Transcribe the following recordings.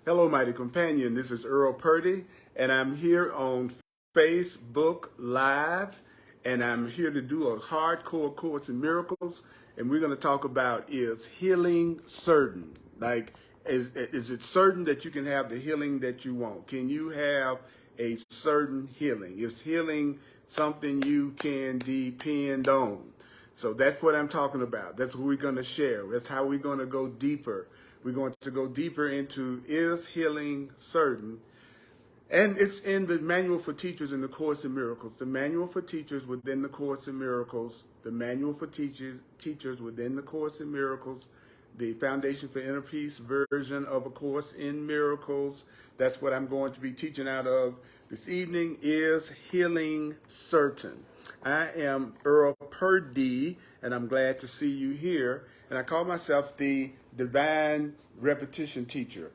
Hello, mighty companion. This is Earl Purdy, and I'm here on Facebook Live, and I'm here to do a hardcore Course in Miracles, and we're going to talk about, is healing certain? Like, is it certain that you can have the healing that you want? Can you have a certain healing? Is healing something you can depend on? So that's what I'm talking about. That's what we're going to share. That's how we're going to go deeper. We're going to go deeper into, is healing certain? And it's in the Manual for Teachers in the Course in Miracles. The Manual for Teachers within the Course in Miracles. The Manual for Teachers within the Course in Miracles. The Foundation for Inner Peace version of A Course in Miracles. That's what I'm going to be teaching out of this evening. Is healing certain? I am Earl Purdy, and I'm glad to see you here. And I call myself the Divine Repetition Teacher,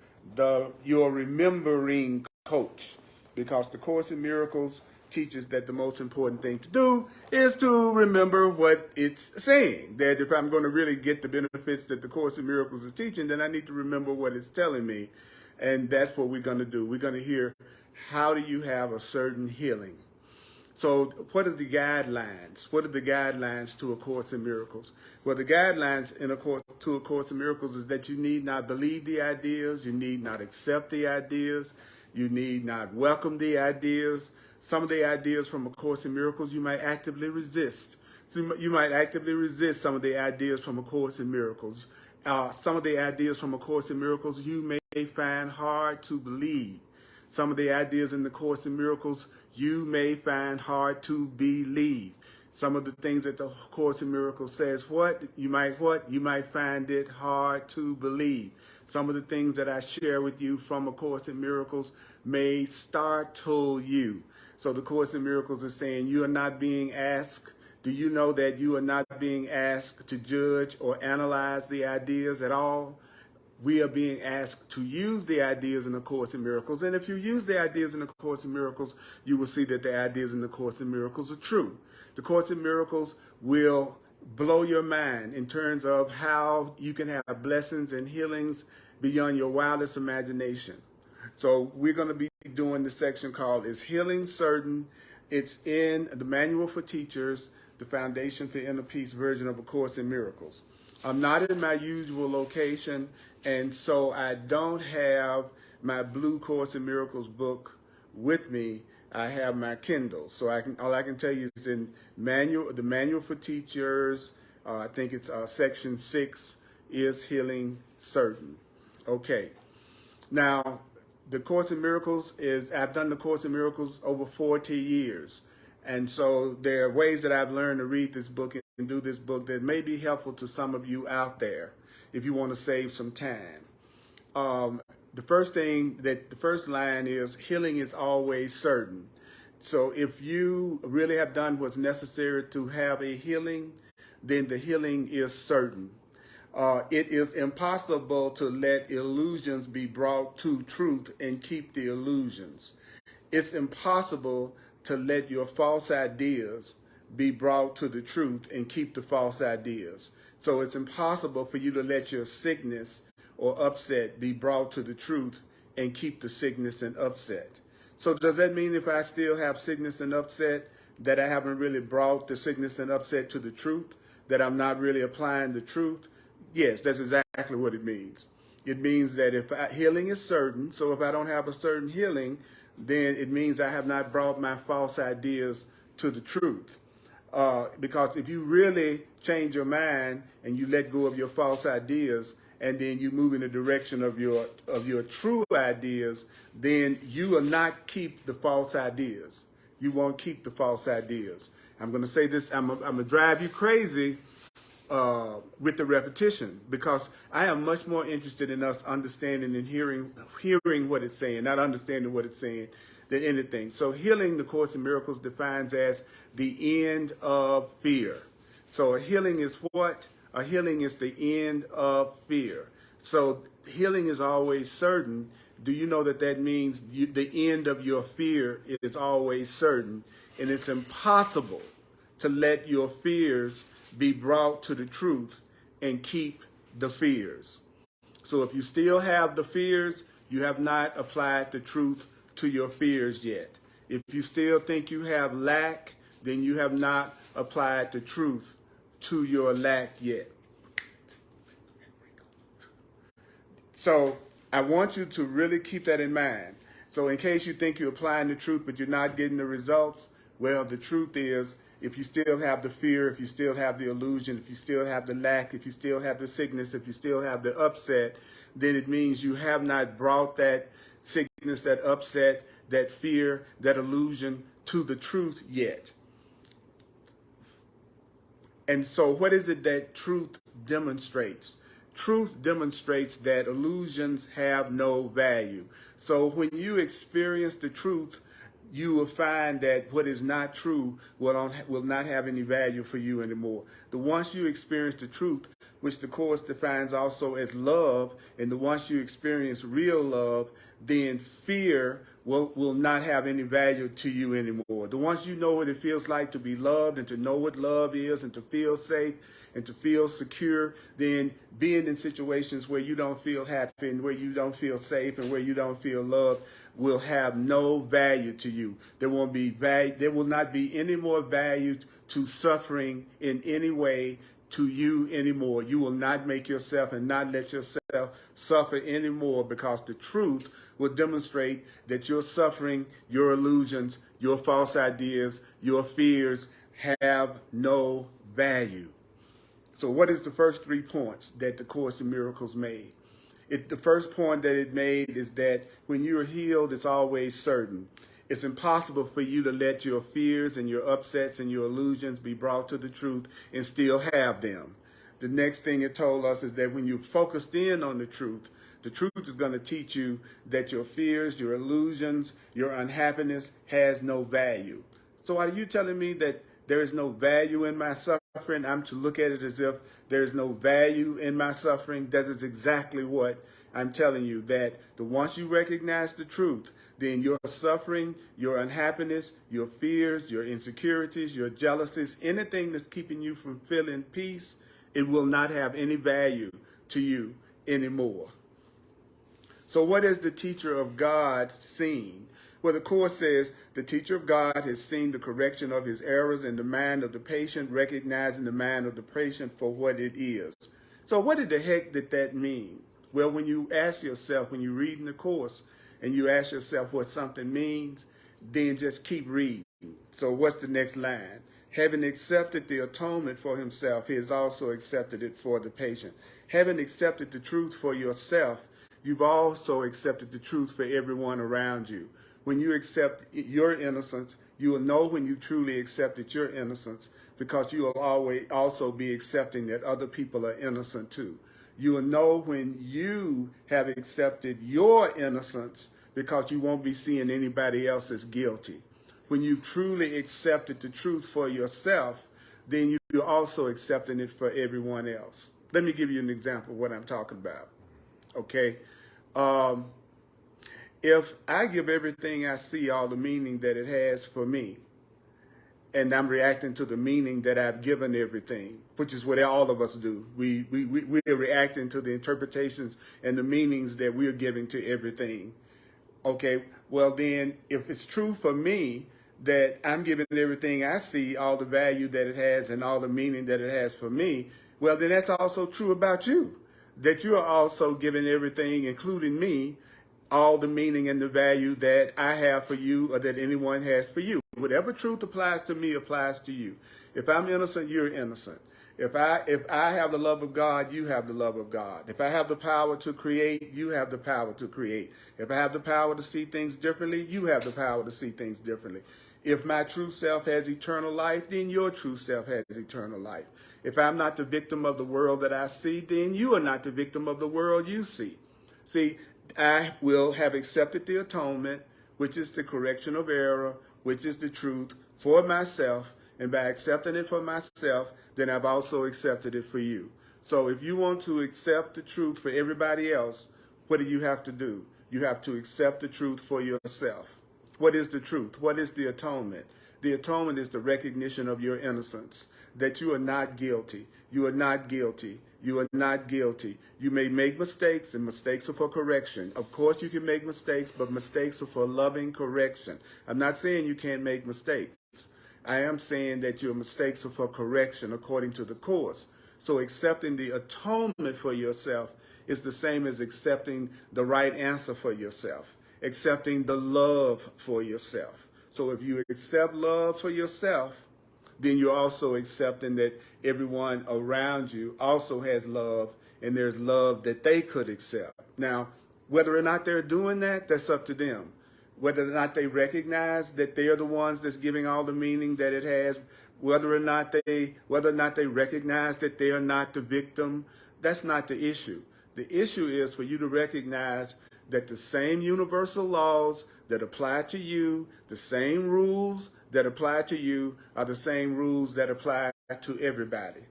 your remembering coach, because the Course in Miracles teaches that the most important thing to do is to remember what it's saying. That if I'm going to really get the benefits that the Course in Miracles is teaching, then I need to remember what it's telling me. And that's what we're going to do. We're going to hear, how do you have a certain healing? So what are the guidelines? What are the guidelines to A Course in Miracles? Well, the guidelines to A Course in Miracles is that you need not believe the ideas, you need not accept the ideas, you need not welcome the ideas. Some of the ideas from A Course in Miracles you might actively resist. So you might actively resist some of the ideas from A Course in Miracles. Some of the ideas from A Course in Miracles you may find hard to believe. Some of the ideas in the Course in Miracles you may find hard to believe. Some of the things that the Course in Miracles says, you might find it hard to believe. Some of the things that I share with you from A Course in Miracles may startle you. So the Course in Miracles is saying you are not being asked. Do you know that you are not being asked to judge or analyze the ideas at all? We are being asked to use the ideas in the Course in Miracles. And if you use the ideas in the Course in Miracles, you will see that the ideas in the Course in Miracles are true. The Course in Miracles will blow your mind in terms of how you can have blessings and healings beyond your wildest imagination. So we're going to be doing the section called, Is Healing Certain? It's in the Manual for Teachers, the Foundation for Inner Peace version of A Course in Miracles. I'm not in my usual location, and so I don't have my blue Course in Miracles book with me. I have my Kindle. So all I can tell you is in the Manual for Teachers, I think it's section 6, Is Healing Certain? Okay. Now, the Course in Miracles I've done the Course in Miracles over 40 years. And so there are ways that I've learned to read this book and do this book that may be helpful to some of you out there if you want to save some time. The first line is, healing is always certain. So if you really have done what's necessary to have a healing, then the healing is certain. It is impossible to let illusions be brought to truth and keep the illusions. It's impossible to let your false ideas be brought to the truth and keep the false ideas. So it's impossible for you to let your sickness or upset be brought to the truth and keep the sickness and upset. So does that mean if I still have sickness and upset that I haven't really brought the sickness and upset to the truth, that I'm not really applying the truth? Yes, that's exactly what it means. It means that healing is certain, so if I don't have a certain healing, then it means I have not brought my false ideas to the truth. Because if you really change your mind and you let go of your false ideas, and then you move in the direction of your true ideas, then you will not keep the false ideas. You won't keep the false ideas. I'm going to say this, I'm going to drive you crazy with the repetition, because I am much more interested in us understanding and hearing what it's saying, not understanding what it's saying, than anything. So healing, the Course in Miracles defines as the end of fear. So a healing is what? A healing is the end of fear. So healing is always certain. Do you know that means the end of your fear is always certain? And it's impossible to let your fears be brought to the truth and keep the fears. So if you still have the fears, You have not applied the truth to your fears yet. If you still think you have lack, then you have not applied the truth to your lack yet. So I want you to really keep that in mind. So in case you think you're applying the truth but you're not getting the results, well, the truth is, if you still have the fear, if you still have the illusion, if you still have the lack, if you still have the sickness, if you still have the upset, then it means you have not brought that sickness, that upset, that fear, that illusion to the truth yet. And so what is it that truth demonstrates? Truth demonstrates that illusions have no value. So when you experience the truth, you will find that what is not true will not have any value for you anymore. Once you experience the truth, which the Course defines also as love, and once you experience real love, then fear will not have any value to you anymore. Once you know what it feels like to be loved and to know what love is and to feel safe and to feel secure, then being in situations where you don't feel happy and where you don't feel safe and where you don't feel loved will have no value to you. There will not be any more value to suffering in any way to you anymore. You will not make yourself and not let yourself suffer anymore, because the truth will demonstrate that your suffering, your illusions, your false ideas, your fears have no value. So what is the first 3 points that the Course in Miracles made? The first point that it made is that when you're healed, it's always certain. It's impossible for you to let your fears and your upsets and your illusions be brought to the truth and still have them. The next thing it told us is that when you're focused in on the truth is going to teach you that your fears, your illusions, your unhappiness has no value. So are you telling me that there is no value in my suffering? I'm to look at it as if there is no value in my suffering? That is exactly what I'm telling you, that once you recognize the truth, then your suffering, your unhappiness, your fears, your insecurities, your jealousies, anything that's keeping you from feeling peace, it will not have any value to you anymore. So what has the teacher of God seen? Well, the Course says the teacher of God has seen the correction of his errors in the mind of the patient, recognizing the mind of the patient for what it is. So what the heck did that mean? Well, when you ask yourself, when you're reading the Course, and you ask yourself what something means, then just keep reading. So what's the next line? Having accepted the atonement for himself, he has also accepted it for the patient. Having accepted the truth for yourself, you've also accepted the truth for everyone around you. When you accept your innocence, you will know when you truly accepted your innocence, because you will always also be accepting that other people are innocent too. You will know when you have accepted your innocence, because you won't be seeing anybody else as guilty. When you truly accepted the truth for yourself, then you're also accepting it for everyone else. Let me give you an example of what I'm talking about. Okay? If I give everything I see all the meaning that it has for me, and I'm reacting to the meaning that I've given everything, which is what all of us do. We're reacting to the interpretations and the meanings that we're giving to everything. Okay, well then, if it's true for me that I'm giving everything I see all the value that it has and all the meaning that it has for me, well then that's also true about you. That you are also giving everything, including me, all the meaning and the value that I have for you or that anyone has for you. Whatever truth applies to me applies to you. If I'm innocent, you're innocent. If I have the love of God, you have the love of God. If I have the power to create, you have the power to create. If I have the power to see things differently, you have the power to see things differently. If my true self has eternal life, then your true self has eternal life. If I'm not the victim of the world that I see, then you are not the victim of the world you see. See, I will have accepted the atonement, which is the correction of error, which is the truth, for myself. And by accepting it for myself, then I've also accepted it for you. So if you want to accept the truth for everybody else, what do you have to do? You have to accept the truth for yourself. What is the truth? What is the atonement? The atonement is the recognition of your innocence, that you are not guilty. You are not guilty. You are not guilty. You may make mistakes, and mistakes are for correction. Of course, you can make mistakes, but mistakes are for loving correction. I'm not saying you can't make mistakes. I am saying that your mistakes are for correction according to the course. So accepting the atonement for yourself is the same as accepting the right answer for yourself, accepting the love for yourself. So if you accept love for yourself, then you're also accepting that everyone around you also has love, and there's love that they could accept. Now, whether or not they're doing that, that's up to them. Whether or not they recognize that they are the ones that's giving all the meaning that it has, whether or not they recognize that they are not the victim, that's not the issue. The issue is for you to recognize that the same universal laws that apply to you, the same rules that apply to you, are the same rules that apply to everybody.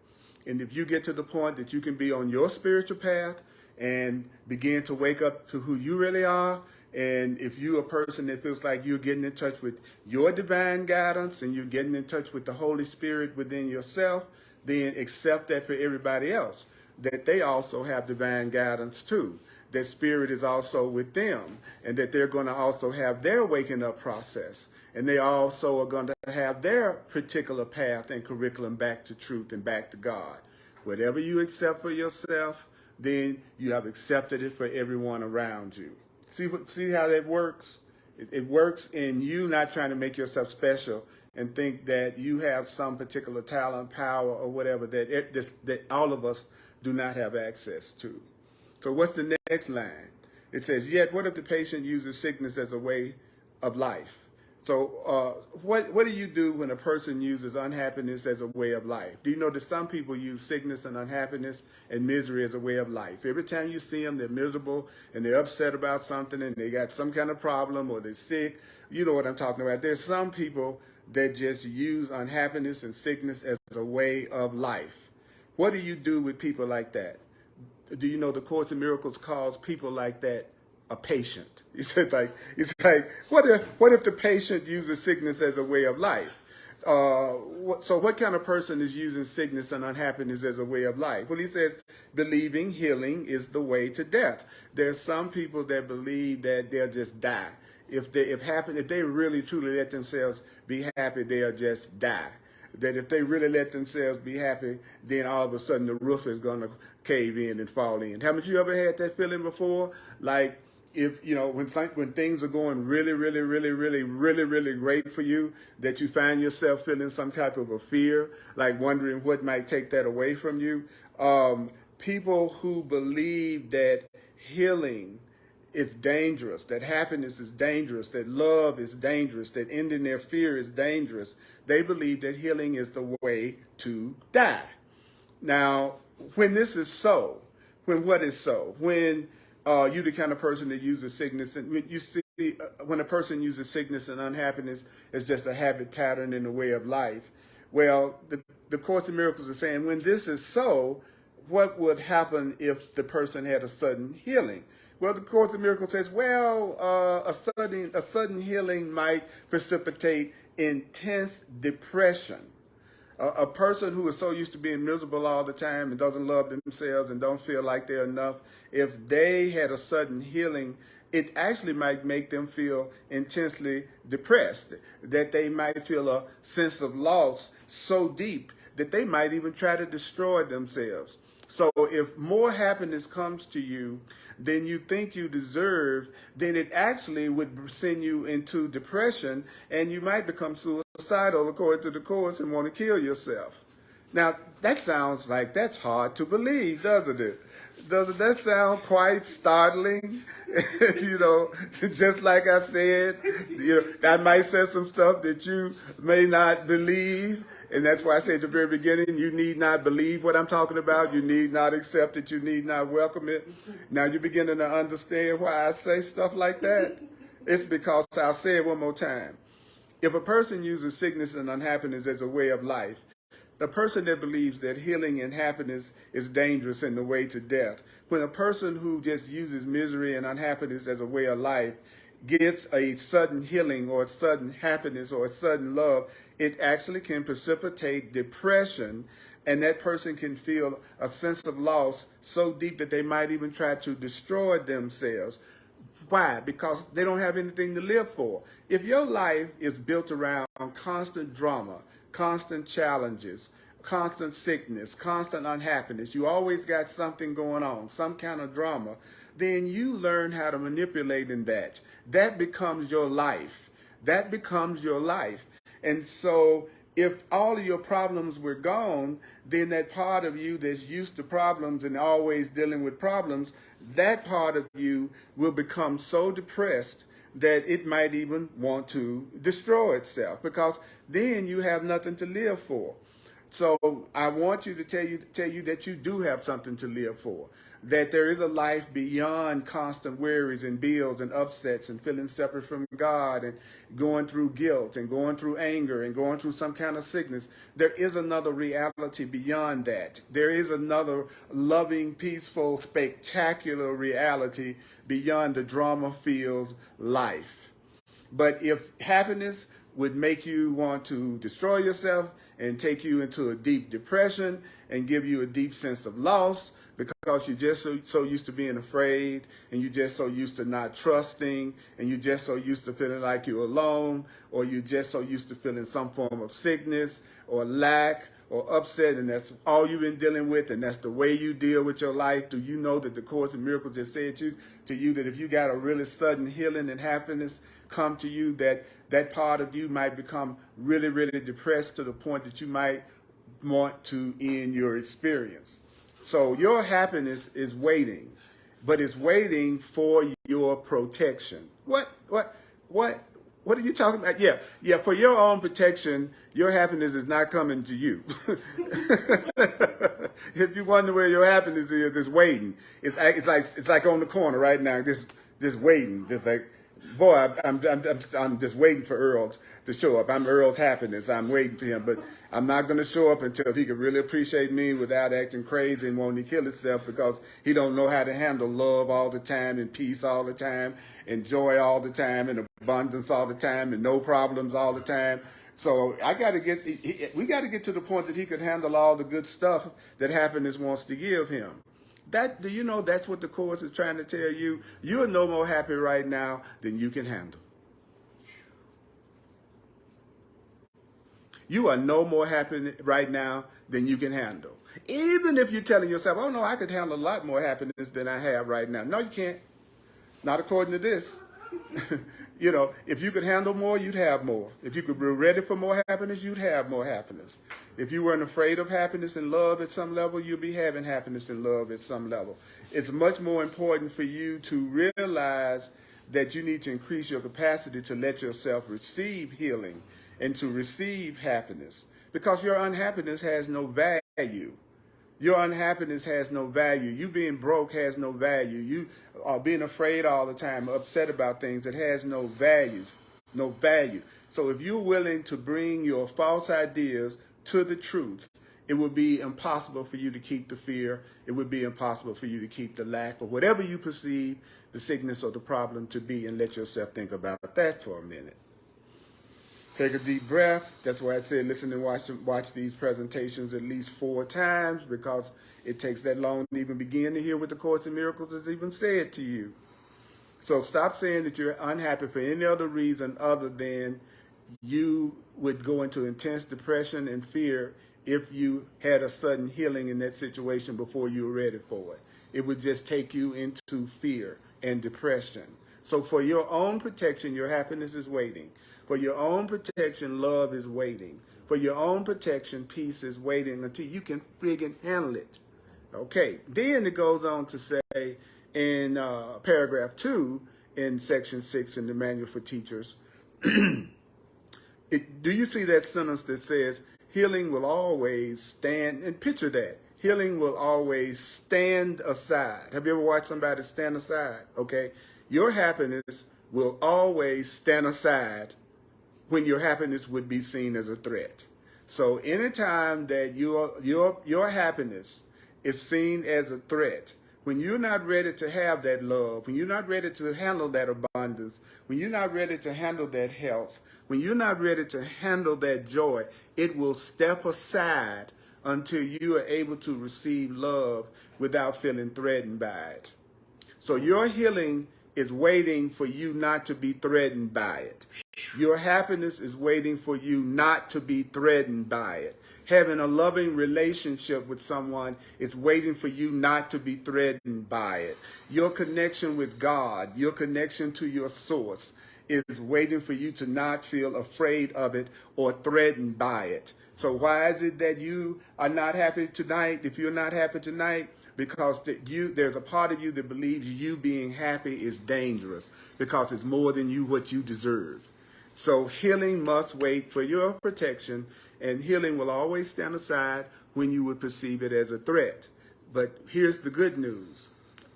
And if you get to the point that you can be on your spiritual path and begin to wake up to who you really are, and if you're a person that feels like you're getting in touch with your divine guidance and you're getting in touch with the Holy Spirit within yourself, then accept that for everybody else, that they also have divine guidance too, that spirit is also with them, and that they're going to also have their waking up process. And they also are going to have their particular path and curriculum back to truth and back to God. Whatever you accept for yourself, then you have accepted it for everyone around you. See how that works? It works in you not trying to make yourself special and think that you have some particular talent, power, or whatever that all of us do not have access to. So what's the next line? It says, yet what if the patient uses sickness as a way of life? So what do you do when a person uses unhappiness as a way of life? Do you know that some people use sickness and unhappiness and misery as a way of life? Every time you see them, they're miserable and they're upset about something and they got some kind of problem or they're sick. You know what I'm talking about. There's some people that just use unhappiness and sickness as a way of life. What do you do with people like that? Do you know the Course in Miracles calls people like that a patient? It's like what if the patient uses sickness as a way of life? So what kind of person is using sickness and unhappiness as a way of life? Well, he says, believing healing is the way to death. There's some people that believe that they'll just die. If they really truly let themselves be happy, they'll just die. That if they really let themselves be happy, then all of a sudden the roof is going to cave in and fall in. Haven't you ever had that feeling before? Like, if you know, when things are going really, really, really, really, really, really great for you, that you find yourself feeling some type of a fear, like wondering what might take that away from you. People who believe that healing is dangerous, that happiness is dangerous, that love is dangerous, that ending their fear is dangerous, they believe that healing is the way to die. Now, when this is so, when what is so? When you're the kind of person that uses sickness, and when you see when a person uses sickness and unhappiness as just a habit pattern in the way of life, well, the Course in Miracles is saying when this is so, what would happen if the person had a sudden healing? Well, the Course in Miracles says, well, a sudden healing might precipitate intense depression. A person who is so used to being miserable all the time and doesn't love themselves and don't feel like they're enough, if they had a sudden healing, it actually might make them feel intensely depressed, that they might feel a sense of loss so deep that they might even try to destroy themselves. So if more happiness comes to you than you think you deserve, then it actually would send you into depression and you might become suicidal according to the Course and want to kill yourself. Now, that sounds like that's hard to believe, doesn't it? Doesn't that sound quite startling? You know, just like I said, I might say some stuff that you may not believe. And that's why I said at the very beginning, you need not believe what I'm talking about. You need not accept it. You need not welcome it. Now you're beginning to understand why I say stuff like that. It's because I'll say it one more time. If a person uses sickness and unhappiness as a way of life, the person that believes that healing and happiness is dangerous and the way to death, when a person who just uses misery and unhappiness as a way of life gets a sudden healing or a sudden happiness or a sudden love, it actually can precipitate depression And that person can feel a sense of loss so deep that they might even try to destroy themselves. Why? Because they don't have anything to live for. If your life is built around constant drama, constant challenges, constant sickness, constant unhappiness, you always got something going on, some kind of drama, then you learn how to manipulate in that. That becomes your life. That becomes your life. And so if all of your problems were gone, then that part of you that's used to problems and always dealing with problems, that part of you will become so depressed that it might even want to destroy itself, because then you have nothing to live for. So I want you to tell you that you do have something to live for, that there is a life beyond constant worries and bills and upsets and feeling separate from God and going through guilt and going through anger and going through some kind of sickness. There is another reality beyond that. There is another loving, peaceful, spectacular reality beyond the drama-filled life. But if happiness would make you want to destroy yourself and take you into a deep depression and give you a deep sense of loss, because you're just so used to being afraid, and you're just so used to not trusting, and you're just so used to feeling like you're alone, or you're just so used to feeling some form of sickness or lack or upset, and that's all you've been dealing with, and that's the way you deal with your life. Do you know that the Course in Miracles just said to you that if you got a really sudden healing and happiness come to you, that part of you might become really, really depressed to the point that you might want to end your experience. So your happiness is waiting, but it's waiting for your protection. What are you talking about? Yeah, for your own protection, your happiness is not coming to you. If you wonder where your happiness is, it's waiting. It's like on the corner right now, just waiting. Just like, boy, I'm just waiting for Earl to show up. I'm Earl's happiness. I'm waiting for him, but I'm not going to show up until he can really appreciate me without acting crazy and wanting to kill himself, because he don't know how to handle love all the time and peace all the time and joy all the time and abundance all the time and no problems all the time. So we got to get to the point that he can handle all the good stuff that happiness wants to give him. Do you know that's what the Course is trying to tell you? You are no more happy right now than you can handle. You are no more happy right now than you can handle. Even if you're telling yourself, oh no, I could handle a lot more happiness than I have right now. No, you can't. Not according to this. You know, if you could handle more, you'd have more. If you could be ready for more happiness, you'd have more happiness. If you weren't afraid of happiness and love at some level, you'd be having happiness and love at some level. It's much more important for you to realize that you need to increase your capacity to let yourself receive healing and to receive happiness, because your unhappiness has no value. Your unhappiness has no value. You being broke has no value. You are being afraid all the time, upset about things that has no value. So if you're willing to bring your false ideas to the truth, it would be impossible for you to keep the fear. It would be impossible for you to keep the lack or whatever you perceive the sickness or the problem to be, and let yourself think about that for a minute. Take a deep breath. That's why I said listen and watch these presentations at least 4 times, because it takes that long to even begin to hear what the Course in Miracles has even said to you. So stop saying that you're unhappy for any other reason other than you would go into intense depression and fear if you had a sudden healing in that situation before you were ready for it. It would just take you into fear and depression. So for your own protection, your happiness is waiting. For your own protection, love is waiting. For your own protection, peace is waiting until you can friggin' handle it. Okay, then it goes on to say in paragraph 2 in section 6 in the Manual for Teachers, do you see that sentence that says, healing will always stand, and picture that, healing will always stand aside. Have you ever watched somebody stand aside? Okay, your happiness will always stand aside when your happiness would be seen as a threat. So anytime that your happiness is seen as a threat, when you're not ready to have that love, when you're not ready to handle that abundance, when you're not ready to handle that health, when you're not ready to handle that joy, it will step aside until you are able to receive love without feeling threatened by it. So your healing is waiting for you not to be threatened by it. Your happiness is waiting for you not to be threatened by it. Having a loving relationship with someone is waiting for you not to be threatened by it. Your connection with God, your connection to your source is waiting for you to not feel afraid of it or threatened by it. So why is it that you are not happy tonight? If you're not happy tonight, because there's a part of you that believes you being happy is dangerous because it's more than what you deserve. So healing must wait for your protection, and healing will always stand aside when you would perceive it as a threat. But here's the good news.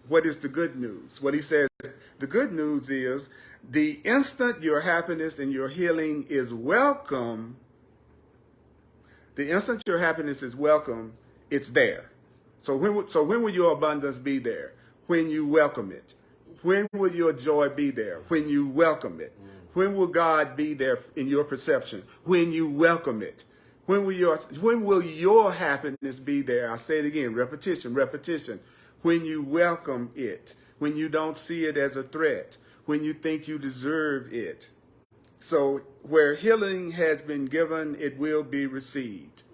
What is the good news? What he says, the good news is the instant your happiness and your healing is welcome, the instant your happiness is welcome, it's there. So when will your abundance be there? When you welcome it. When will your joy be there? When you welcome it. When will God be there in your perception? When you welcome it. When will your happiness be there? I'll say it again, repetition. When you welcome it. When you don't see it as a threat. When you think you deserve it. So where healing has been given, it will be received.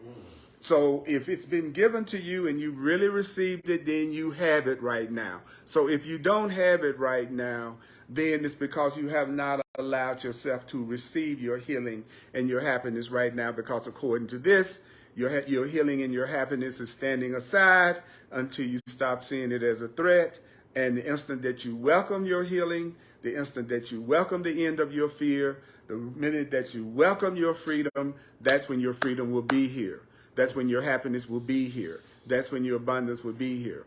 So if it's been given to you and you really received it, then you have it right now. So if you don't have it right now, then it's because you have not allowed yourself to receive your healing and your happiness right now, because according to this, your healing and your happiness is standing aside until you stop seeing it as a threat. And the instant that you welcome your healing, the instant that you welcome the end of your fear, the minute that you welcome your freedom, that's when your freedom will be here. That's when your happiness will be here. That's when your abundance will be here.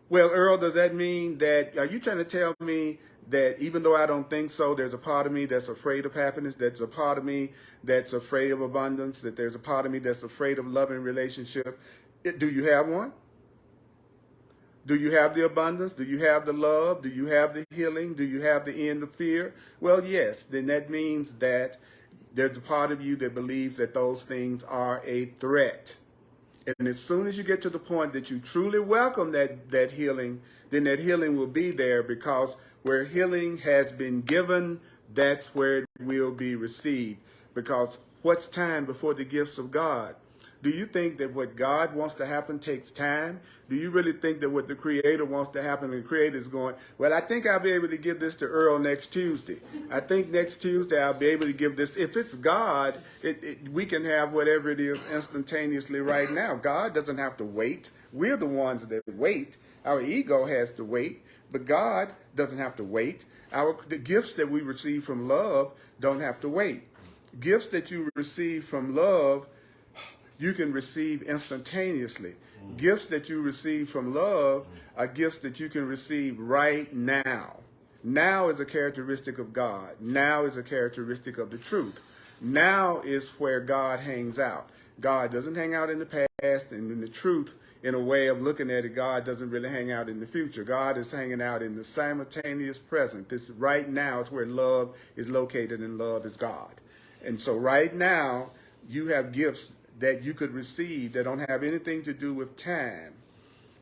Well, Earl, does that mean that, are you trying to tell me that even though I don't think so, there's a part of me that's afraid of happiness, there's a part of me that's afraid of abundance, that there's a part of me that's afraid of loving relationship? Do you have one? Do you have the abundance? Do you have the love? Do you have the healing? Do you have the end of fear? Well, yes. Then that means that there's a part of you that believes that those things are a threat. And as soon as you get to the point that you truly welcome that healing, then that healing will be there, because where healing has been given, that's where it will be received. Because what's time before the gifts of God? Do you think that what God wants to happen takes time? Do you really think that what the Creator wants to happen, and the Creator is going, well, I think I'll be able to give this to Earl next Tuesday. I think next Tuesday I'll be able to give this. If it's God, we can have whatever it is instantaneously right now. God doesn't have to wait. We're the ones that wait. Our ego has to wait, but God doesn't have to wait. The gifts that we receive from love don't have to wait. Gifts that you receive from love, you can receive instantaneously. Gifts that you receive from love are gifts that you can receive right now. Now is a characteristic of God. Now is a characteristic of the truth. Now is where God hangs out. God doesn't hang out in the past, and in the truth, in a way of looking at it, God doesn't really hang out in the future. God is hanging out in the simultaneous present. This right now is where love is located, and love is God. And so right now, you have gifts that you could receive that don't have anything to do with time.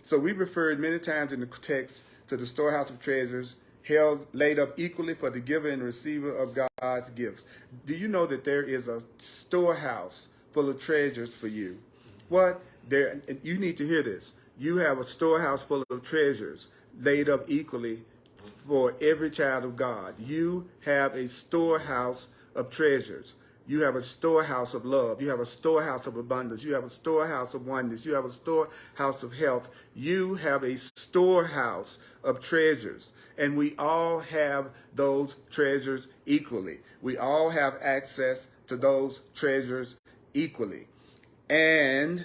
So we referred many times in the text to the storehouse of treasures, laid up equally for the giver and receiver of God's gifts. Do you know that there is a storehouse full of treasures for you? What? You need to hear this. You have a storehouse full of treasures laid up equally for every child of God. You have a storehouse of treasures. You have a storehouse of love. You have a storehouse of abundance. You have a storehouse of oneness. You have a storehouse of health. You have a storehouse of treasures. And we all have those treasures equally. We all have access to those treasures equally. And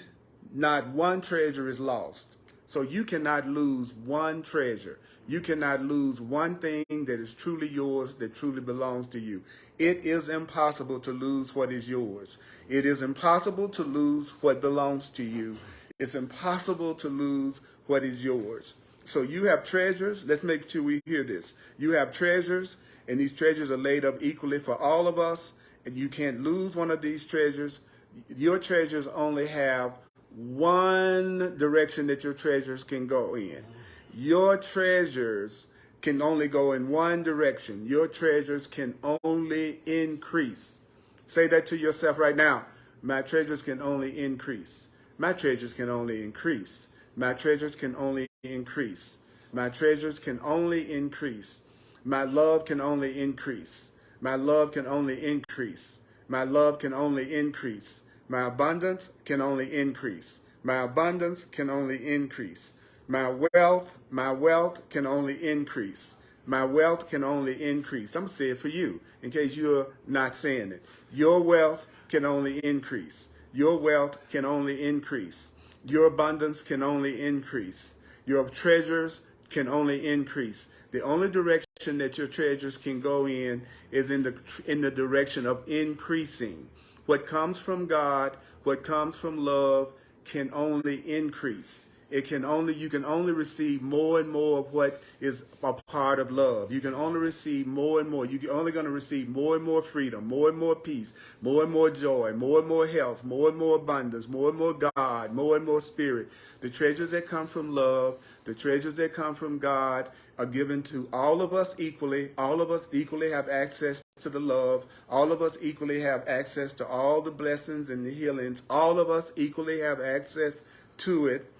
not one treasure is lost. So you cannot lose one treasure. You cannot lose one thing that is truly yours, that truly belongs to you. It is impossible to lose what is yours. It is impossible to lose what belongs to you. It's impossible to lose what is yours. So you have treasures. Let's make sure we hear this. You have treasures, and these treasures are laid up equally for all of us, and you can't lose one of these treasures. Your treasures only have one direction that your treasures can go in. Your treasures can only go in one direction. Your treasures can only increase. Say that to yourself right now. My treasures can only increase. My treasures can only increase. My treasures can only increase. My treasures can only increase. My love can only increase. My love can only increase. My love can only increase. My abundance can only increase. My abundance can only increase. My wealth can only increase. My wealth can only increase. I'm going to say it for you in case you're not saying it. Your wealth can only increase. Your wealth can only increase. Your abundance can only increase. Your treasures can only increase. The only direction that your treasures can go in is in the direction of increasing. What comes from God, what comes from love can only increase. You can only receive more and more of what is a part of love. You can only receive more and more. You're only going to receive more and more freedom, more and more peace, more and more joy, more and more health, more and more abundance, more and more God, more and more spirit. The treasures that come from love, the treasures that come from God are given to all of us equally. All of us equally have access to the love. All of us equally have access to all the blessings and the healings. All of us equally have access to it.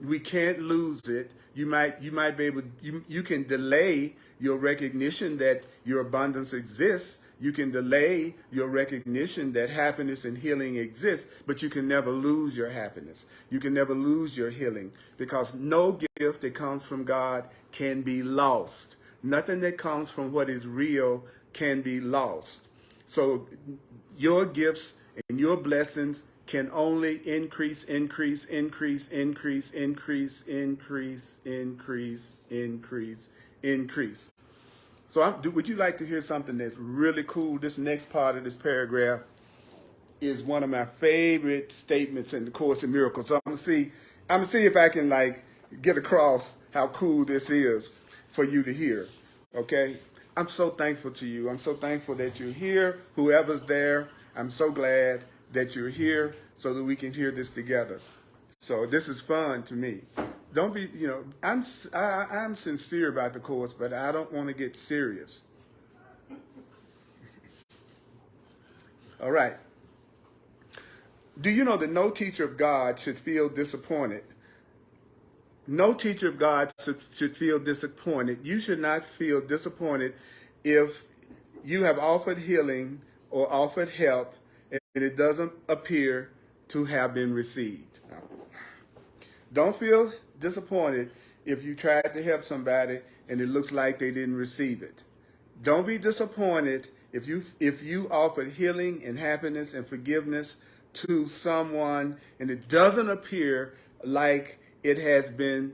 We can't lose it. You might be able, you can delay your recognition that your abundance exists. You can delay your recognition that happiness and healing exists, but you can never lose your happiness. You can never lose your healing, because no gift that comes from God can be lost. Nothing that comes from what is real can be lost. So your gifts and your blessings can only increase, increase, increase, increase, increase, increase, increase, increase, increase. So would you like to hear something that's really cool? This next part of this paragraph is one of my favorite statements in the Course in Miracles. So I'm gonna see if I can get across how cool this is for you to hear. Okay? I'm so thankful to you. I'm so thankful that you're here. Whoever's there, I'm so glad that you're here so that we can hear this together. So this is fun to me. Don't be, I'm sincere about the Course, but I don't want to get serious. All right. Do you know that no teacher of God should feel disappointed? No teacher of God should feel disappointed. You should not feel disappointed if you have offered healing or offered help and it doesn't appear to have been received. Don't feel disappointed if you tried to help somebody and it looks like they didn't receive it. Don't be disappointed if you offered healing and happiness and forgiveness to someone and it doesn't appear like it has been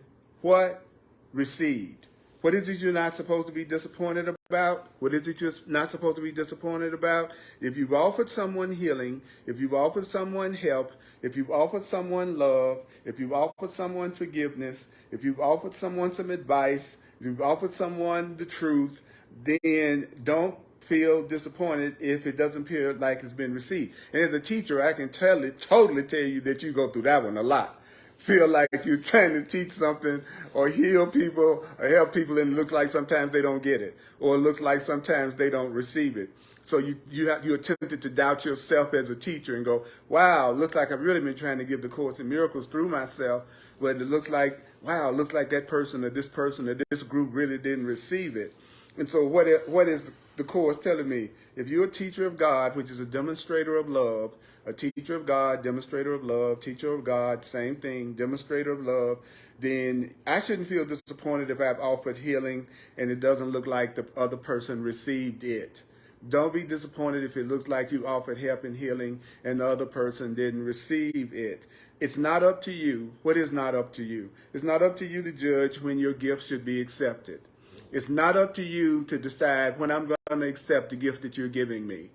received. What is it you're not supposed to be disappointed about? What is it you're not supposed to be disappointed about? If you've offered someone healing, if you've offered someone help, if you've offered someone love, if you've offered someone forgiveness, if you've offered someone some advice, if you've offered someone the truth, then don't feel disappointed if it doesn't appear like it's been received. And as a teacher, I can totally tell you that you go through that one a lot. Feel like you're trying to teach something or heal people or help people and it looks like sometimes they don't get it, or it looks like sometimes they don't receive it. So you're tempted to doubt yourself as a teacher and go, wow, it looks like I've really been trying to give the Course in Miracles through myself, but it looks like, wow, it looks like that person or this group really didn't receive it. And so what is the Course telling me? If you're a teacher of God, which is a demonstrator of love, a teacher of God, demonstrator of love, teacher of God, same thing, demonstrator of love, then I shouldn't feel disappointed if I've offered healing and it doesn't look like the other person received it. Don't be disappointed if it looks like you offered help and healing and the other person didn't receive it. It's not up to you. What is not up to you? It's not up to you to judge when your gift should be accepted. It's not up to you to decide when I'm going to accept the gift that you're giving me.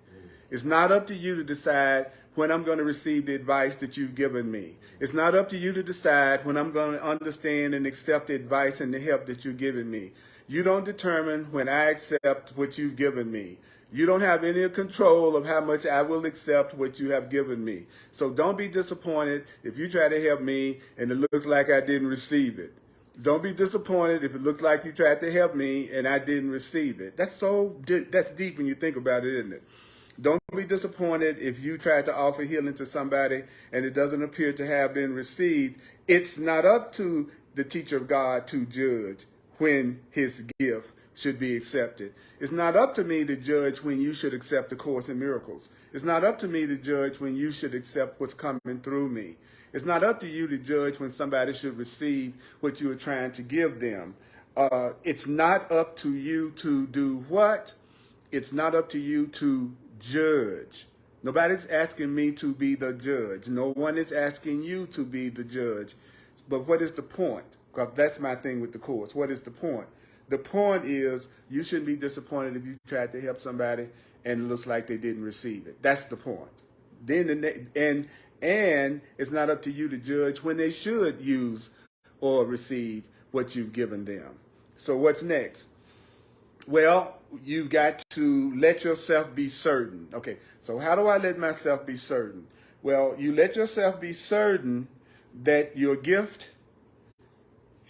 It's not up to you to decide when I'm going to receive the advice that you've given me. It's not up to you to decide when I'm going to understand and accept the advice and the help that you're giving me. You don't determine when I accept what you've given me. You don't have any control of how much I will accept what you have given me. So don't be disappointed if you try to help me and it looks like I didn't receive it. Don't be disappointed if it looks like you tried to help me and I didn't receive it. That's deep when you think about it, isn't it? Don't be disappointed if you try to offer healing to somebody and it doesn't appear to have been received. It's not up to the teacher of God to judge when his gift should be accepted. It's not up to me to judge when you should accept the Course in Miracles. It's not up to me to judge when you should accept what's coming through me. It's not up to you to judge when somebody should receive what you are trying to give them. It's not up to you to do what? It's not up to you to judge. Nobody's asking me to be the judge. No one is asking you to be the judge. But what is the point? Because that's my thing with the Course. What is the point? The point is you shouldn't be disappointed if you tried to help somebody and it looks like they didn't receive it. That's the point. And it's not up to you to judge when they should use or receive what you've given them. So what's next? Well, you got to let yourself be certain. Okay, so how do I let myself be certain? Well, you let yourself be certain that your gift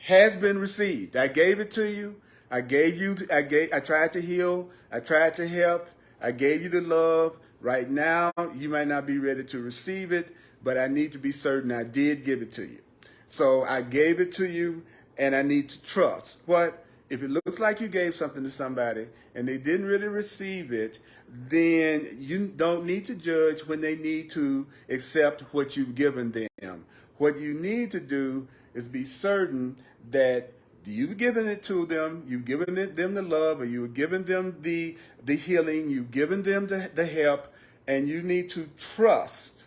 has been received. I gave it to you. I tried to heal. I tried to help. I gave you the love. Right now, you might not be ready to receive it, but I need to be certain I did give it to you. So I gave it to you, and I need to trust. What? If it looks like you gave something to somebody and they didn't really receive it, then you don't need to judge when they need to accept what you've given them. What you need to do is be certain that you've given it to them, you've given them the love, or you've given them the healing, you've given them the help, and you need to trust.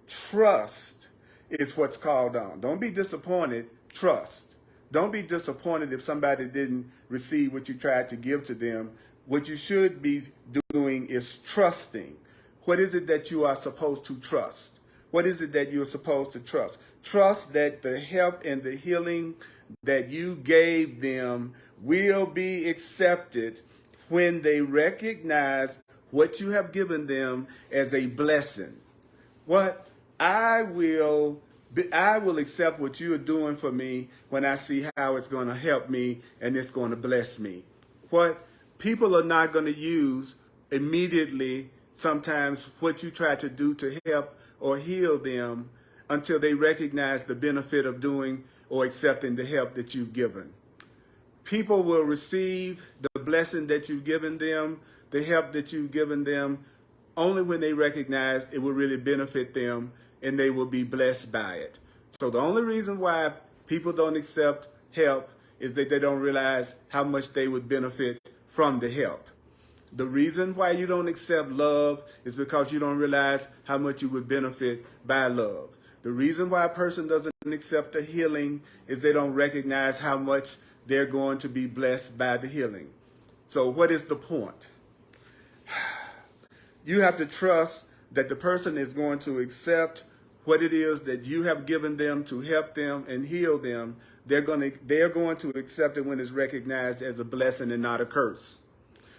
Trust is what's called on. Don't be disappointed, trust. Don't be disappointed if somebody didn't receive what you tried to give to them. What you should be doing is trusting. What is it that you are supposed to trust? What is it that you're supposed to trust? Trust that the help and the healing that you gave them will be accepted when they recognize what you have given them as a blessing. What? I will accept what you are doing for me when I see how it's going to help me and it's going to bless me. What? People are not going to use immediately sometimes what you try to do to help or heal them until they recognize the benefit of doing or accepting the help that you've given. People will receive the blessing that you've given them, the help that you've given them, only when they recognize it will really benefit them and they will be blessed by it. So the only reason why people don't accept help is that they don't realize how much they would benefit from the help. The reason why you don't accept love is because you don't realize how much you would benefit by love. The reason why a person doesn't accept the healing is they don't recognize how much they're going to be blessed by the healing. So what is the point? You have to trust that the person is going to accept what it is that you have given them to help them and heal them. They're going to accept it when it's recognized as a blessing and not a curse.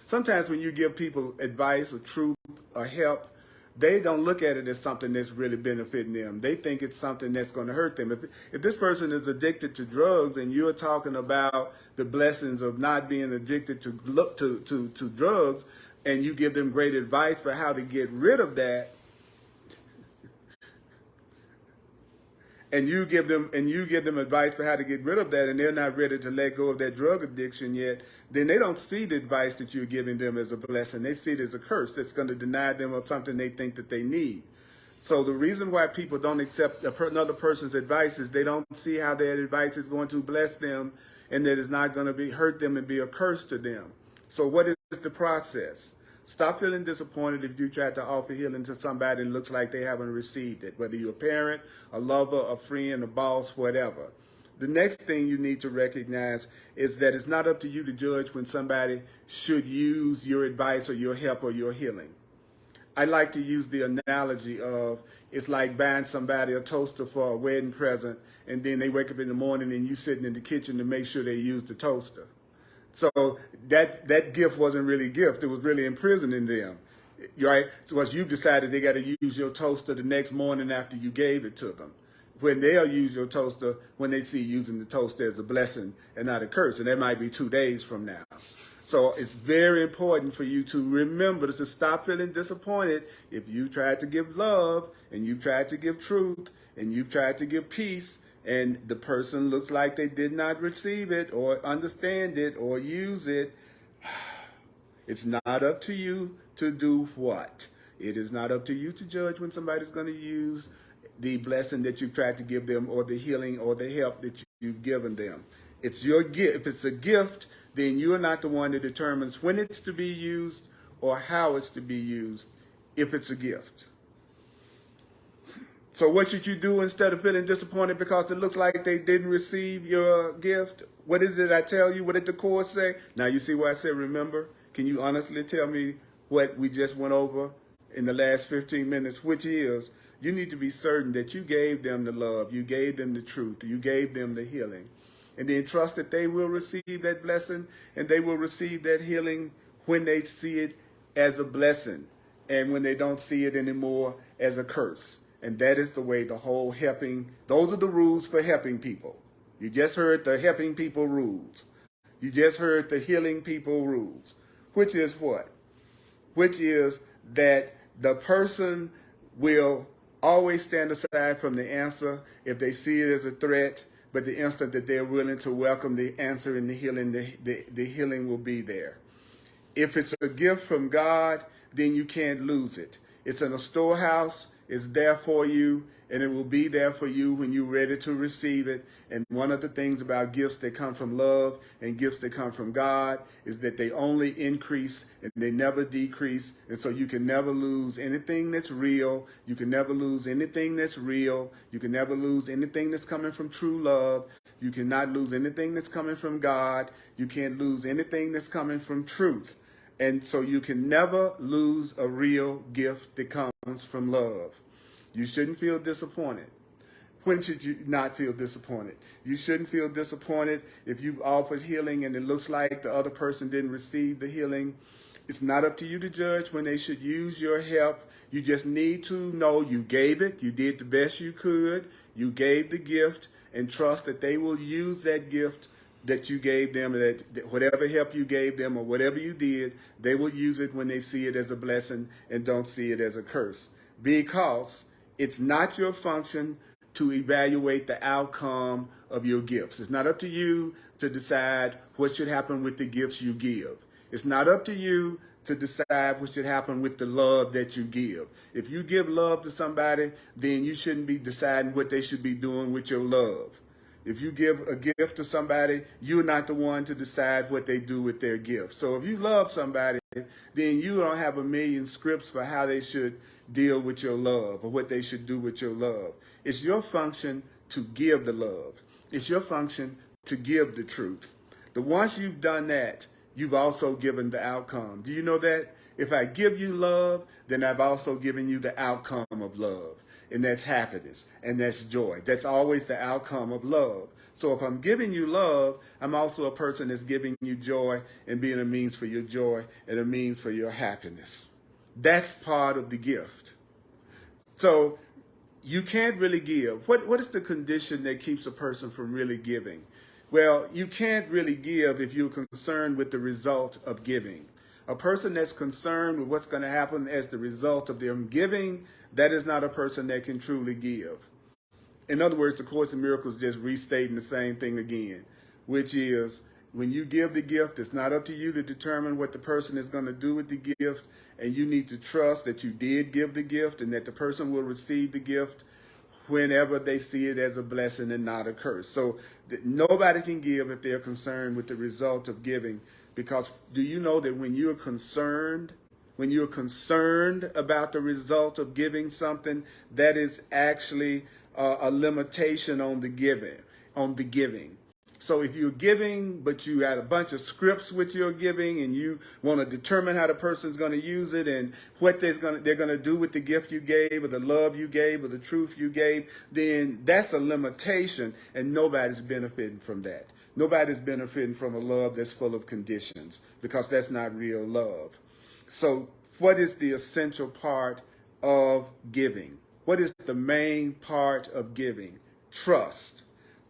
Sometimes when you give people advice or truth or help, they don't look at it as something that's really benefiting them. They think it's something that's going to hurt them. If this person is addicted to drugs and you're talking about the blessings of not being addicted to drugs, and you give them great advice for how to get rid of that, and you give them advice for how to get rid of that, and they're not ready to let go of that drug addiction yet, then they don't see the advice that you're giving them as a blessing. They see it as a curse that's going to deny them of something they think that they need. So the reason why people don't accept another person's advice is they don't see how that advice is going to bless them and that it's not going to hurt them and be a curse to them. So what is the process? Stop feeling disappointed if you try to offer healing to somebody and it looks like they haven't received it, whether you're a parent, a lover, a friend, a boss, whatever. The next thing you need to recognize is that it's not up to you to judge when somebody should use your advice or your help or your healing. I like to use the analogy of it's like buying somebody a toaster for a wedding present and then they wake up in the morning and you sitting in the kitchen to make sure they use the toaster. So that gift wasn't really a gift. It was really imprisoning them, right? So once you decided they got to use your toaster the next morning after you gave it to them, when they'll use your toaster when they see using the toaster as a blessing and not a curse. And that might be 2 days from now. So it's very important for you to remember to stop feeling disappointed if you tried to give love and you tried to give truth and you tried to give peace and the person looks like they did not receive it or understand it or use it. It's not up to you to do what? It is not up to you to judge when somebody's going to use the blessing that you've tried to give them or the healing or the help that you've given them. It's your gift. If it's a gift, then you're not the one that determines when it's to be used or how it's to be used if it's a gift. So what should you do instead of feeling disappointed because it looks like they didn't receive your gift? What is it I tell you? What did the Course say? Now you see why I said remember? Can you honestly tell me what we just went over in the last 15 minutes, which is you need to be certain that you gave them the love, you gave them the truth, you gave them the healing. And then trust that they will receive that blessing and they will receive that healing when they see it as a blessing and when they don't see it anymore as a curse. And that is the way the whole helping, those are the rules for helping people. You just heard the helping people rules. You just heard the healing people rules. Which is what? Which is that the person will always stand aside from the answer if they see it as a threat, but the instant that they're willing to welcome the answer and the healing, the healing will be there. If it's a gift from God, then you can't lose it. It's in a storehouse, it's there for you, and it will be there for you when you're ready to receive it. And one of the things about gifts that come from love and gifts that come from God is that they only increase and they never decrease. And so you can never lose anything that's real. You can never lose anything that's real. You can never lose anything that's coming from true love. You cannot lose anything that's coming from God. You can't lose anything that's coming from truth. And so you can never lose a real gift that comes from love. You shouldn't feel disappointed. When should you not feel disappointed? You shouldn't feel disappointed if you offered healing and it looks like the other person didn't receive the healing. It's not up to you to judge when they should use your help. You just need to know you gave it. You did the best you could. You gave the gift and trust that they will use that gift that you gave them, that whatever help you gave them or whatever you did, they will use it when they see it as a blessing and don't see it as a curse. Because it's not your function to evaluate the outcome of your gifts. It's not up to you to decide what should happen with the gifts you give. It's not up to you to decide what should happen with the love that you give. If you give love to somebody, then you shouldn't be deciding what they should be doing with your love. If you give a gift to somebody, you're not the one to decide what they do with their gift. So if you love somebody, then you don't have a million scripts for how they should deal with your love or what they should do with your love. It's your function to give the love. It's your function to give the truth. Once you've done that, you've also given the outcome. Do you know that? If I give you love, then I've also given you the outcome of love. And that's happiness, and that's joy. That's always the outcome of love. So if I'm giving you love, I'm also a person that's giving you joy and being a means for your joy and a means for your happiness. That's part of the gift. So you can't really give. What is the condition that keeps a person from really giving? Well, you can't really give if you're concerned with the result of giving. A person that's concerned with what's going to happen as the result of them giving, that is not a person that can truly give. In other words, the Course in Miracles just restating the same thing again, which is when you give the gift, it's not up to you to determine what the person is going to do with the gift, and you need to trust that you did give the gift and that the person will receive the gift whenever they see it as a blessing and not a curse. So nobody can give if they're concerned with the result of giving, because do you know that when you're concerned about the result of giving something, that is actually a limitation on the giving. So if you're giving, but you had a bunch of scripts with your giving and you want to determine how the person's going to use it and what they're going to do with the gift you gave or the love you gave or the truth you gave, then that's a limitation and nobody's benefiting from that. Nobody's benefiting from a love that's full of conditions, because that's not real love. So what is the essential part of giving? What is the main part of giving? Trust.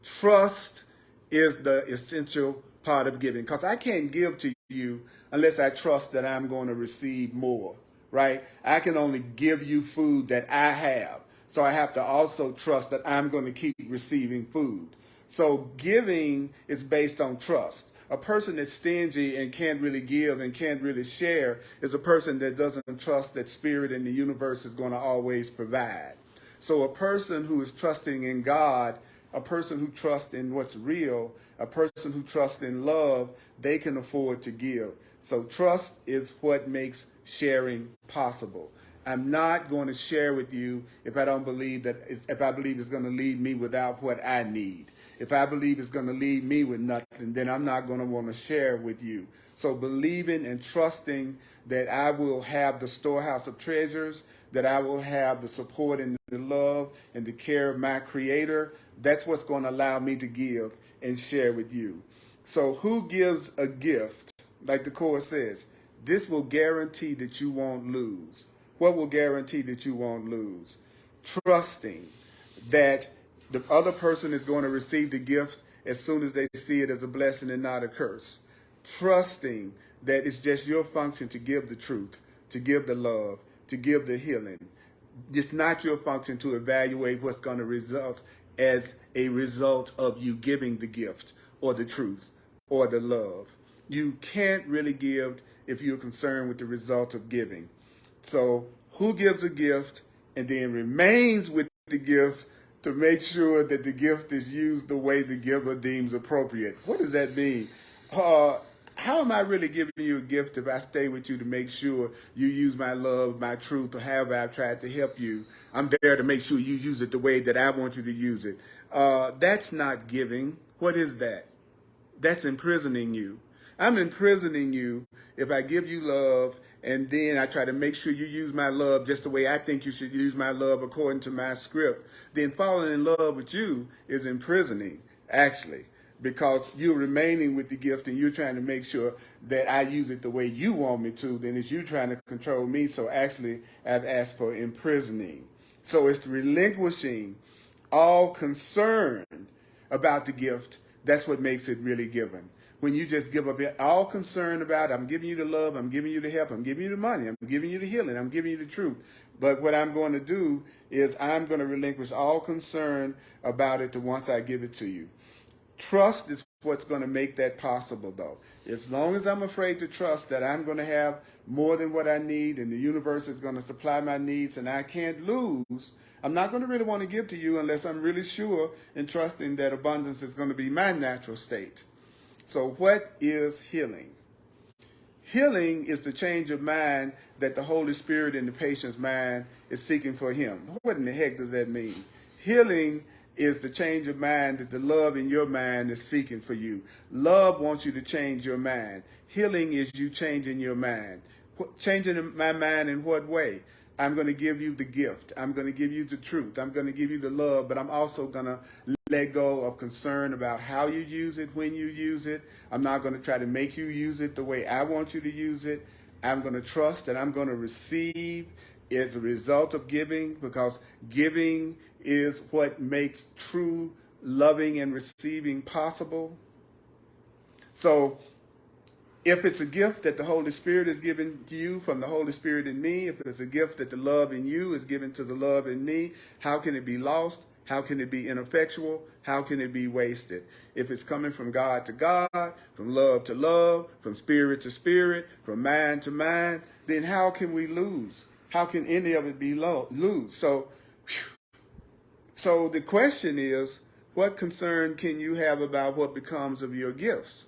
Trust is the essential part of giving, because I can't give to you unless I trust that I'm going to receive more, right? I can only give you food that I have. So I have to also trust that I'm going to keep receiving food. So giving is based on trust. A person that's stingy and can't really give and can't really share is a person that doesn't trust that spirit in the universe is going to always provide. So a person who is trusting in God, a person who trusts in what's real, a person who trusts in love, they can afford to give. So trust is what makes sharing possible. I'm not going to share with you if I don't believe that, if I believe it's going to leave me without what I need. If I believe it's going to leave me with nothing, then I'm not going to want to share with you. So believing and trusting that I will have the storehouse of treasures, that I will have the support and the love and the care of my Creator, that's what's going to allow me to give and share with you. So who gives a gift? Like the Course says, this will guarantee that you won't lose. What will guarantee that you won't lose? Trusting that the other person is going to receive the gift as soon as they see it as a blessing and not a curse. Trusting that it's just your function to give the truth, to give the love, to give the healing. It's not your function to evaluate what's going to result as a result of you giving the gift or the truth or the love. You can't really give if you're concerned with the result of giving. So who gives a gift and then remains with the gift to make sure that the gift is used the way the giver deems appropriate? What does that mean? How am I really giving you a gift if I stay with you to make sure you use my love, my truth, or however I've tried to help you? I'm there to make sure you use it the way that I want you to use it. That's not giving. What is that? That's imprisoning you. I'm imprisoning you if I give you love and then I try to make sure you use my love just the way I think you should use my love according to my script. Then falling in love with you is imprisoning, actually, because you're remaining with the gift and you're trying to make sure that I use it the way you want me to. Then it's you trying to control me. So actually, I've asked for imprisoning. So it's relinquishing all concern about the gift. That's what makes it really given. When you just give up all concern about, I'm giving you the love, I'm giving you the help, I'm giving you the money, I'm giving you the healing, I'm giving you the truth. But what I'm going to do is I'm going to relinquish all concern about it once I give it to you. Trust is what's going to make that possible, though. As long as I'm afraid to trust that I'm going to have more than what I need and the universe is going to supply my needs and I can't lose, I'm not going to really want to give to you unless I'm really sure and trusting that abundance is going to be my natural state. So what is healing? Healing is the change of mind that the Holy Spirit in the patient's mind is seeking for him. What in the heck does that mean? Healing is the change of mind that the love in your mind is seeking for you. Love wants you to change your mind. Healing is you changing your mind. Changing my mind in what way? I'm going to give you the gift. I'm going to give you the truth. I'm going to give you the love, but I'm also going to let go of concern about how you use it, when you use it. I'm not going to try to make you use it the way I want you to use it. I'm going to trust that I'm going to receive as a result of giving, because giving is what makes true loving and receiving possible. So if it's a gift that the Holy Spirit is given to you from the Holy Spirit in me, if it's a gift that the love in you is given to the love in me, how can it be lost? How can it be ineffectual? How can it be wasted? If it's coming from God to God, from love to love, from spirit to spirit, from mind to mind, then how can we lose? How can any of it be lose? So the question is, what concern can you have about what becomes of your gifts?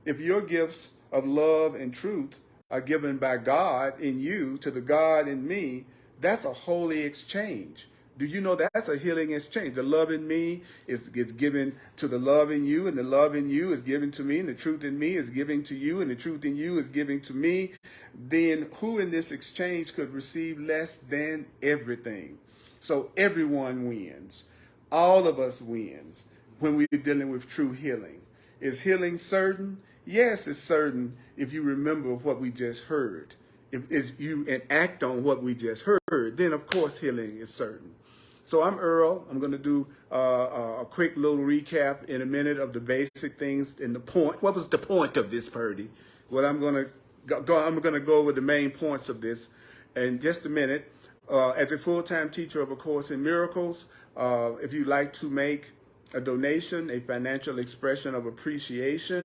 If your gifts of love and truth are given by God in you to the God in me, that's a holy exchange. Do you know that's a healing exchange? The love in me is given to the love in you, and the love in you is given to me, and the truth in me is giving to you, and the truth in you is giving to me. Then who in this exchange could receive less than everything? So everyone wins. All of us wins when we're dealing with true healing. Is healing certain? Yes, it's certain if you remember what we just heard. If you act on what we just heard, then of course healing is certain. So I'm Earl. I'm going to do a quick little recap in a minute of the basic things and the point. What was the point of this, Purdy? Well, I'm going to go over the main points of this in just a minute. As a full-time teacher of A Course in Miracles, if you'd like to make a donation, a financial expression of appreciation,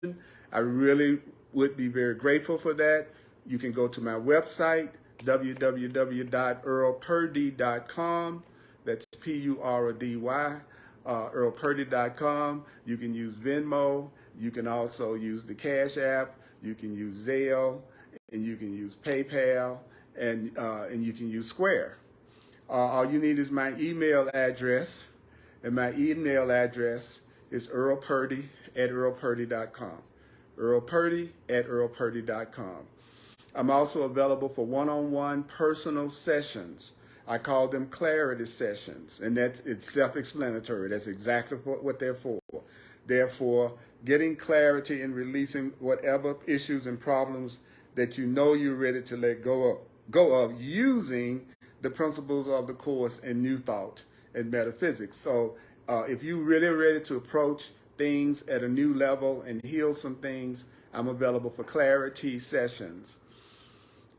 I really would be very grateful for that. You can go to my website, www.earlpurdy.com. That's P-U-R-D-Y, earlpurdy.com. You can use Venmo. You can also use the Cash App. You can use Zelle, and you can use PayPal, and you can use Square. All you need is my email address, and my email address is earlpurdy@earlpurdy.com. earlpurdy@earlpurdy.com. I'm also available for one-on-one personal sessions. I call them clarity sessions, and it's self-explanatory. That's exactly what they're for. They're for getting clarity and releasing whatever issues and problems that you know you're ready to let go of using the principles of the Course and New Thought and metaphysics. So if you're really ready to approach things at a new level and heal some things, I'm available for clarity sessions.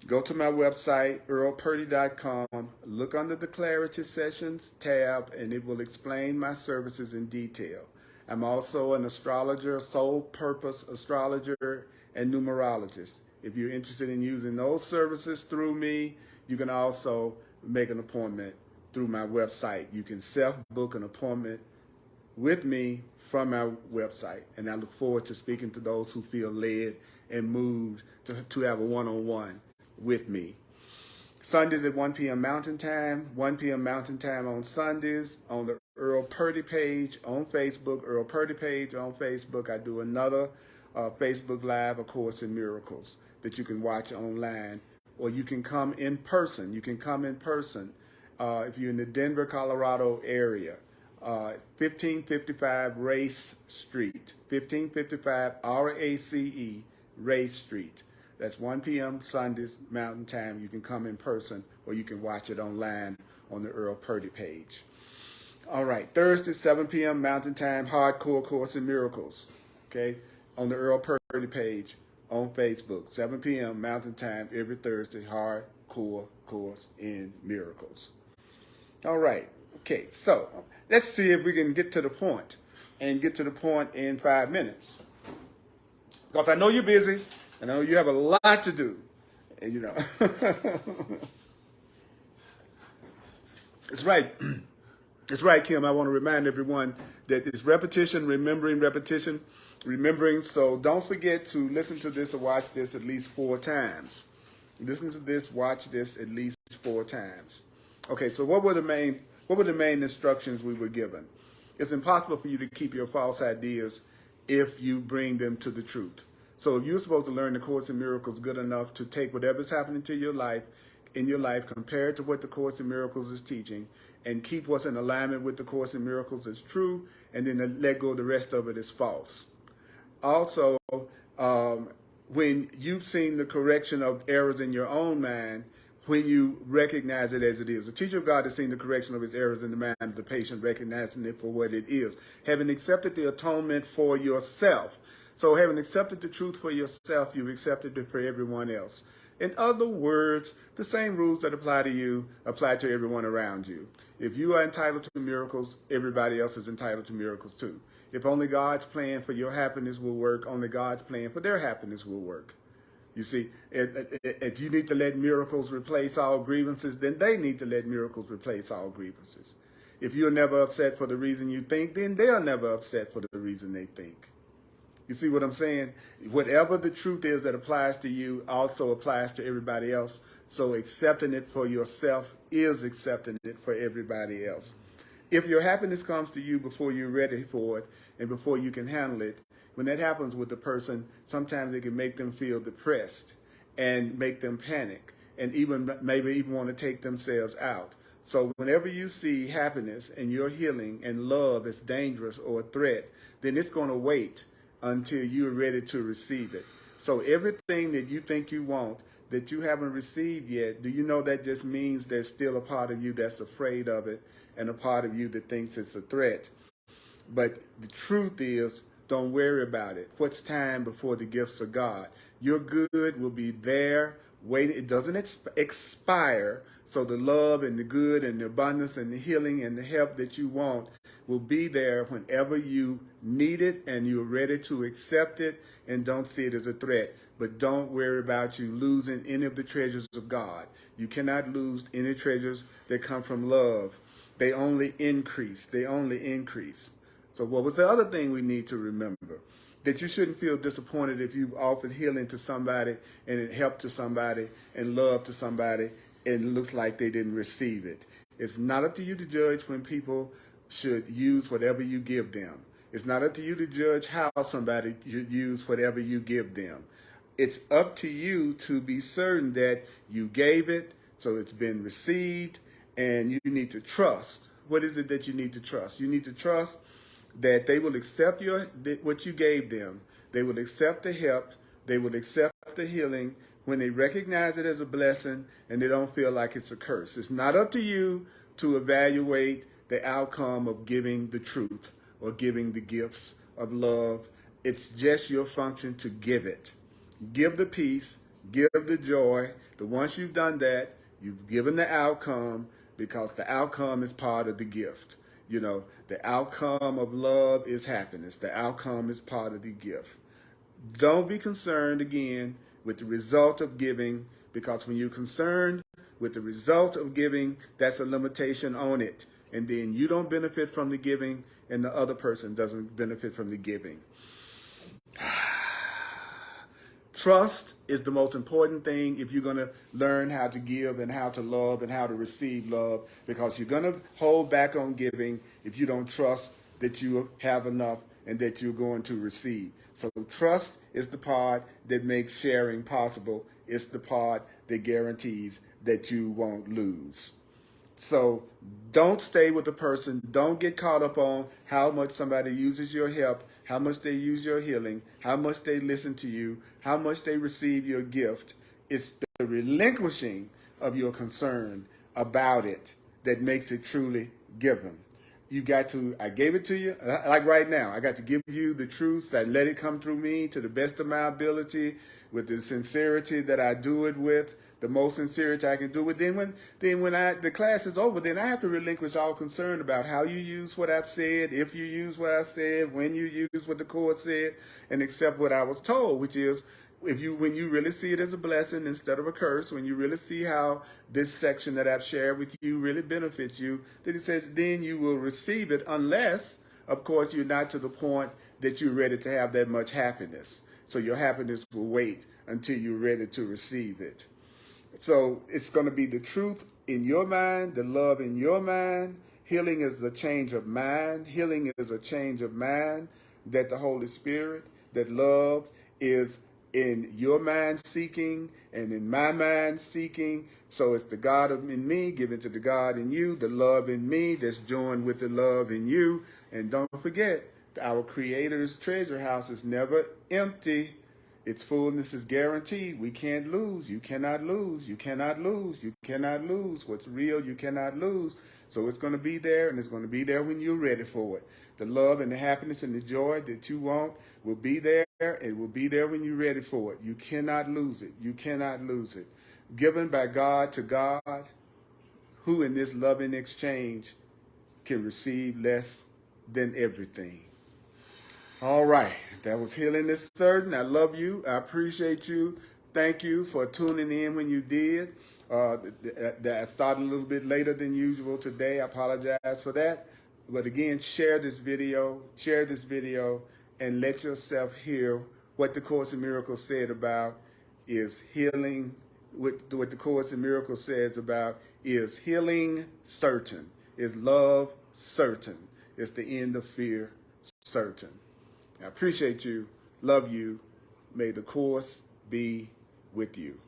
Go to my website, earlpurdy.com, look under the Clarity Sessions tab, and it will explain my services in detail. I'm also an astrologer, soul purpose astrologer, and numerologist. If you're interested in using those services through me, you can also make an appointment through my website. You can self-book an appointment with me from my website, and I look forward to speaking to those who feel led and moved to have a one-on-one with me. Sundays at 1 p.m. Mountain Time, 1 p.m. Mountain Time on Sundays on the Earl Purdy page on Facebook, Earl Purdy page on Facebook. I do another Facebook Live, A Course in Miracles, that you can watch online, or you can come in person. You can come in person if you're in the Denver, Colorado area. 1555 Race Street, 1555 RACE Race Street. That's 1 p.m. Sundays, Mountain Time. You can come in person, or you can watch it online on the Earl Purdy page. All right, Thursday, 7 p.m. Mountain Time, Hardcore Course in Miracles, okay, on the Earl Purdy page on Facebook, 7 p.m. Mountain Time, every Thursday, Hardcore Course in Miracles. All right, okay, so let's see if we can get to the point, and get to the point in 5 minutes. Because I know you're busy, and I know you have a lot to do, and you know. It's right. It's right, Kim. I want to remind everyone that it's repetition, remembering, so don't forget to listen to this or watch this at least 4 times. Listen to this, watch this at least 4 times. Okay, so what were the main instructions we were given? It's impossible for you to keep your false ideas if you bring them to the truth. So if you're supposed to learn the Course in Miracles good enough to take whatever's happening to your life, compare it to what the Course in Miracles is teaching, and keep what's in alignment with the Course in Miracles as true, and then let go of the rest of it as false. Also, when you've seen the correction of errors in your own mind, when you recognize it as it is. The teacher of God has seen the correction of his errors in the mind of the patient, recognizing it for what it is. Having accepted the atonement for yourself. So having accepted the truth for yourself, you've accepted it for everyone else. In other words, the same rules that apply to you apply to everyone around you. If you are entitled to miracles, everybody else is entitled to miracles too. If only God's plan for your happiness will work, only God's plan for their happiness will work. You see, if you need to let miracles replace all grievances, then they need to let miracles replace all grievances. If you're never upset for the reason you think, then they're never upset for the reason they think. You see what I'm saying? Whatever the truth is that applies to you also applies to everybody else. So accepting it for yourself is accepting it for everybody else. If your happiness comes to you before you're ready for it and before you can handle it, when that happens with the person, sometimes it can make them feel depressed and make them panic and maybe even want to take themselves out. So whenever you see happiness and your healing and love as dangerous or a threat, then it's going to wait until you're ready to receive it. So everything that you think you want that you haven't received yet, do you know that just means there's still a part of you that's afraid of it and a part of you that thinks it's a threat? But the truth is, don't worry about it. What's time before the gifts of God? Your good will be there waiting. It doesn't expire. So the love and the good and the abundance and the healing and the help that you want will be there whenever you need it and you're ready to accept it, and don't see it as a threat. But don't worry about you losing any of the treasures of God. You cannot lose any treasures that come from love. They only increase. They only increase. So what was the other thing we need to remember? That you shouldn't feel disappointed if you offered healing to somebody and it helped to somebody and love to somebody and it looks like they didn't receive it. It's not up to you to judge when people should use whatever you give them. It's not up to you to judge how somebody should use whatever you give them. It's up to you to be certain that you gave it, so it's been received, and you need to trust. What is it that you need to trust? You need to trust that they will accept what you gave them. They will accept the help. They will accept the healing when they recognize it as a blessing and they don't feel like it's a curse. It's not up to you to evaluate the outcome of giving the truth or giving the gifts of love. It's just your function to give it. Give the peace, give the joy. Once you've done that, you've given the outcome, because the outcome is part of the gift. You know, the outcome of love is happiness. The outcome is part of the gift. Don't be concerned, again, with the result of giving, because when you're concerned with the result of giving, that's a limitation on it. And then you don't benefit from the giving, and the other person doesn't benefit from the giving. Trust is the most important thing if you're going to learn how to give and how to love and how to receive love, because you're going to hold back on giving if you don't trust that you have enough and that you're going to receive. So trust is the part that makes sharing possible. It's the part that guarantees that you won't lose. So don't stay with the person. Don't get caught up on how much somebody uses your help, how much they use your healing, how much they listen to you, how much they receive your gift. It's the relinquishing of your concern about it that makes it truly given. You got to, I gave it to you, like right now, I got to give you the truth. I let it come through me to the best of my ability, with the sincerity that I do it with, the most sincerity I can do it. Then when the class is over, then I have to relinquish all concern about how you use what I've said, if you use what I said, when you use what the course said, and accept what I was told, which is, when you really see it as a blessing instead of a curse, when you really see how this section that I've shared with you really benefits you, then it says, then you will receive it, unless, of course, you're not to the point that you're ready to have that much happiness. So your happiness will wait until you're ready to receive it. So it's going to be the truth in your mind, the love in your mind. Healing is a change of mind. Healing is a change of mind, that the Holy Spirit, that love is in your mind seeking and in my mind seeking. So it's the God in me given to the God in you, the love in me that's joined with the love in you. And don't forget, our Creator's treasure house is never empty. Its fullness is guaranteed. We can't lose. You cannot lose. You cannot lose. You cannot lose. What's real, you cannot lose. So it's going to be there, and it's going to be there when you're ready for it. The love and the happiness and the joy that you want will be there. It will be there when you're ready for it. You cannot lose it. You cannot lose it. Given by God to God, who in this loving exchange can receive less than everything. All right, that was Healing is Certain. I love you. I appreciate you. Thank you for tuning in when you did. I started a little bit later than usual today. I apologize for that. But again, share this video, and let yourself hear what the Course in Miracles said about is healing. What the Course in Miracles says about is healing certain, is love certain, is the end of fear certain. I appreciate you, love you. May the Course be with you.